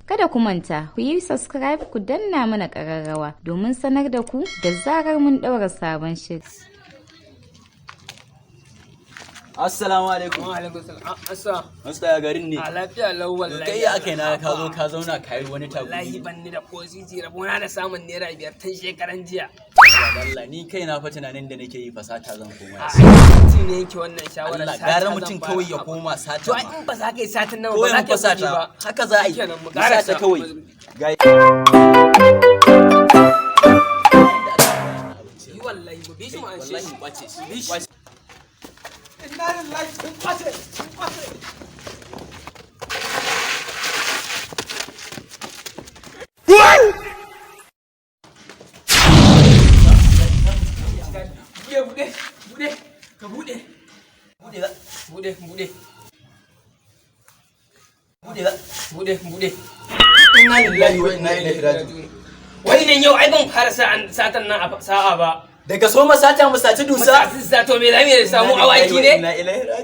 Kada ku manta, ku yi subscribe ku danna mana ƙararrawa domin sanar da ku da zarar mun ɗaura sabon shiri. Assalamu alaikum. Wa alaikum salam. Assa ya garin ne. A lafiya lau wallahi. Kai ya kai na ka zo ka zauna ka yi wani tagu. Wallahi ban ni da kosiji rabona da samun naira 5 tun shekaran jiya. Wallahi ni kai na fa tunanin da nake yi fasata zan koma. Mutum ne yake wannan shawarar Allah gara mutum kawai ya koma sata. To in ba za ka yi satin nan ba ba za ka yi sata ba. haka za a yi. Sata kawai. Yi wallahi ba bishi mu an shi. Wallahi bace shi. Bude. Inna lillahi wa inna ilaihi raji'un. Wai nan yau ai ban fara satan nan a sa'a ba. Daga so masata mu saci dusa. Masata to me zamu yi da samu awaki ne?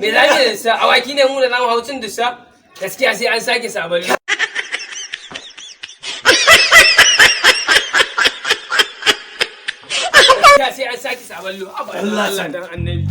Me zamu yi da sa awaki ne mu da zamu haucin dusa? Gaskiya sai an sake sabali. Gaskiya sai an sake saballo. Allah dan annabi.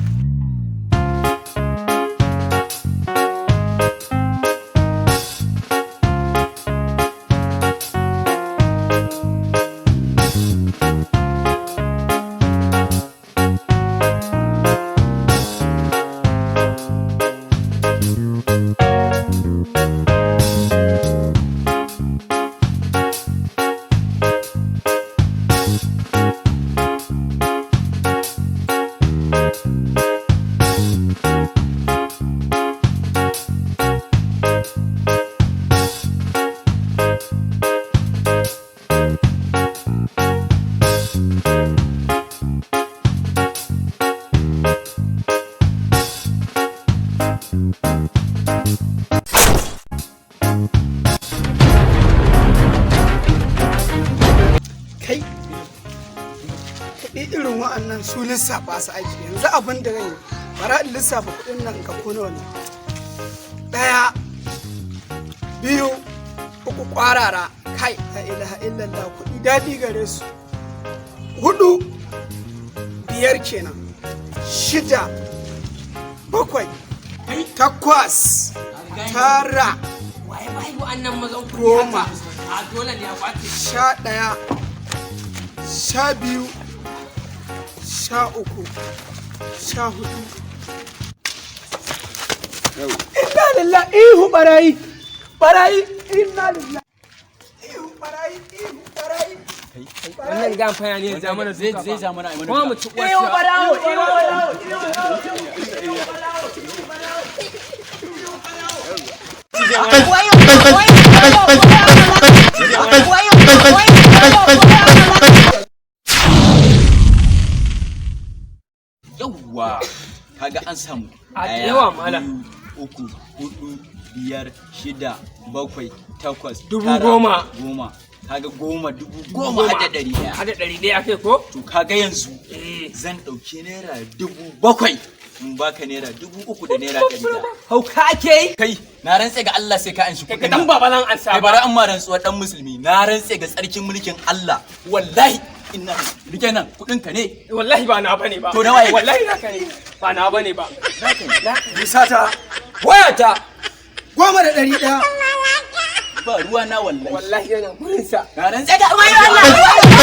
Kai irin wa'annan su lissafa su aiki yanzu abin da zan yi bara in lissafa kuɗin nan ka kuno ne 1 2 3 kwarara kai la ilaha illallah kuɗi daɗi gare su 4 5 kenan 6 7 8 9 Wai wa'annan mazan ku 10 a dole ne a kwace. 11 12 13 14 inna lillahi ihu barayi inna lillahi ihu barayi Wannan gan faya ne za mana Zai ja mana ai kuma mu ci uwar ihu shi. barawo Yawwa kaga an samu A yawa mala. 3 4 5 6 7 8 Dubu goma. kaga 10,000 hada 100 Hada 100 akai ko? to kaga yanzu zan dauki naira 7,000 in baka naira 3,000 da naira 100 Hauka ake yi? kai na rantse ga Allah sai ka anshi Ka kuɗin dan baba nan an kai saba. bara an ma rantsuwa dan musulmi na rantse ga tsarkin mulkin Allah wallahi inna rike nan kuɗin ka ne Wallahi ba na bane ba. To na waye? Wallahi naka ne. Ba na bane ba. bisata Wayata. 10,100 ba ruwa na wallahi Wallahi yana gurin sa. na rantse ga Allah